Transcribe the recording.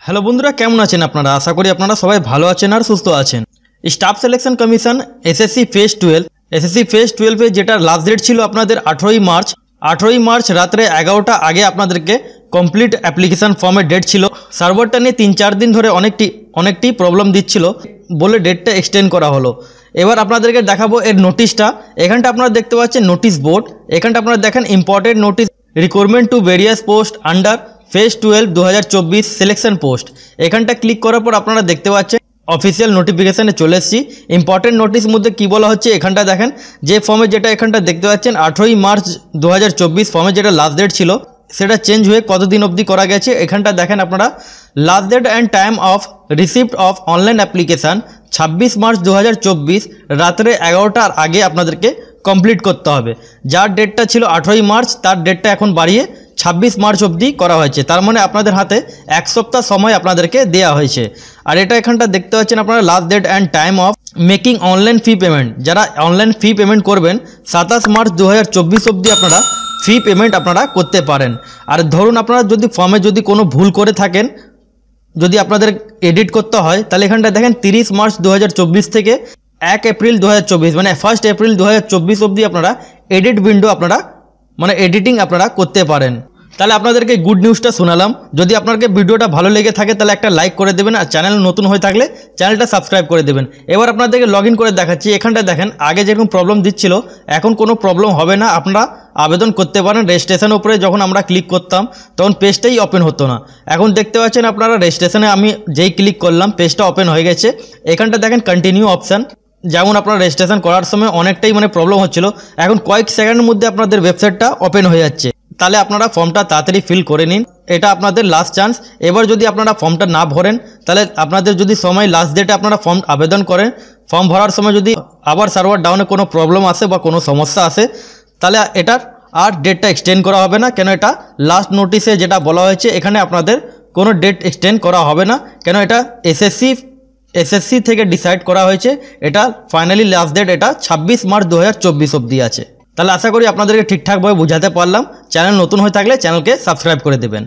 Hello বন্ধুরা, কেমন আছেন আপনারা? আশা করি আপনারা সবাই ভালো আছেন আর সুস্থ আছেন। Staff selection commission SSC phase 12 যেটা লাস্ট ডেট ছিল আপনাদের 18ই মার্চ রাত্রে 11টা আগে আপনাদেরকে কমপ্লিট অ্যাপ্লিকেশান ফর্মের ডেট ছিল। সার্ভারটা নিয়ে 3-4 দিন ধরে অনেকটি প্রবলেম দিচ্ছিল বলে ডেটটা এক্সটেন্ড করা হলো। এবার আপনাদেরকে দেখাবো এর নোটিশটা। এখানটা আপনারা দেখতে পাচ্ছেন নোটিশ বোর্ড। এখানটা আপনারা দেখেন important notice recruitment to various post under phase 12 2024 selection post. এখানটা ক্লিক করার পর আপনারা দেখতে পাচ্ছেন অফিসিয়াল নোটিফিকেশানে চলে এসেছি। ইম্পর্টেন্ট নোটিশ মধ্যে কী বলা হচ্ছে এখানটা দেখেন, যে ফর্মে যেটা এখানটা দেখতে পাচ্ছেন 18ই মার্চ 2024 ফর্মে যেটা লাস্ট ডেট ছিল সেটা চেঞ্জ হয়ে কতদিন অবধি করা গেছে। এখানটা দেখেন আপনারা last date and time of receipt of online application 26 March 2024 রাত্রে 11টার আগে আপনাদেরকে কমপ্লিট করতে হবে। যার ডেটটা ছিল 18ই মার্চ তার ডেটটা এখন বাড়িয়ে 26 মার্চ অবধি করা হয়েছে। তার মানে আপনাদের হাতে 1 সপ্তাহ সময় আপনাদেরকে দেওয়া হয়েছে। আর এটা এখানটা দেখতে পাচ্ছেন আপনারা last date and time of making online fee payment. যারা অনলাইন ফি পেমেন্ট করবেন 27 মার্চ 2024 অবধি আপনারা ফি পেমেন্ট আপনারা করতে পারেন। আর ধরুন আপনারা যদি ফর্মে যদি কোনো ভুল করে থাকেন, যদি আপনাদের এডিট করতে হয়, তাহলে এখানটা দেখেন 30 মার্চ 2024 থেকে 1 এপ্রিল 2024 মানে 1 এপ্রিল 2024 অবধি আপনারা এডিট উইন্ডো আপনারা এডিটিং আপনারা করতে পারেন। তাহলে আপনাদেরকে গুড নিউজটা শোনালাম। যদি আপনাকে ভিডিওটা ভালো লেগে থাকে তাহলে একটা লাইক করে দেবেন, আর চ্যানেল নতুন হয়ে থাকলে চ্যানেলটা সাবস্ক্রাইব করে দেবেন। এবার আপনাদেরকে লগ ইন করে দেখাচ্ছি। এখানটা দেখেন আগে যেরকম প্রবলেম দিচ্ছিল এখন কোনো প্রবলেম হবে না। আপনারা আবেদন করতে পারেন। রেজিস্ট্রেশনের উপরে যখন আমরা ক্লিক করতাম তখন পেজটাই ওপেন হতো না। এখন দেখতে পাচ্ছেন আপনারা রেজিস্ট্রেশনে আমি যেই ক্লিক করলাম পেজটা ওপেন হয়ে গেছে। এখানটা দেখেন কন্টিনিউ অপশান। যেমন আপনারা রেজিস্ট্রেশন করার সময় অনেকটাই প্রবলেম হচ্ছিল, এখন কয়েক সেকেন্ডের মধ্যে আপনাদের ওয়েবসাইটটা ওপেন হয়ে যাচ্ছে। তাহলে আপনারা ফর্মটা তাড়াতাড়ি ফিল করে নিন, এটা আপনাদের লাস্ট চান্স। এবার যদি আপনারা ফর্মটা না ভরেন তাহলে আপনাদের যদি সময় লাস্ট ডেটে আপনারা ফর্ম আবেদন করেন, ফর্ম ভরার সময় যদি আবার সার্ভার ডাউনে কোনো প্রবলেম আসে বা কোনো সমস্যা আসে তাহলে এটার আর ডেটটা এক্সটেন্ড করা হবে না। কেন এটা লাস্ট নোটিশে যেটা বলা হয়েছে এখানে আপনাদের কোনো ডেট এক্সটেন্ড করা হবে না। কেন এটা এসএসসি থেকে ডিসাইড করা হয়েছে। এটা ফাইনালি লাস্ট ডেট এটা 26 মার্চ 2024 অবধি আছে। তাহলে আশা করি আপনাদেরকে ঠিকঠাকভাবে বোঝাতে পারলাম। চ্যানেল নতুন হয়ে থাকলে চ্যানেলকে সাবস্ক্রাইব করে দেবেন।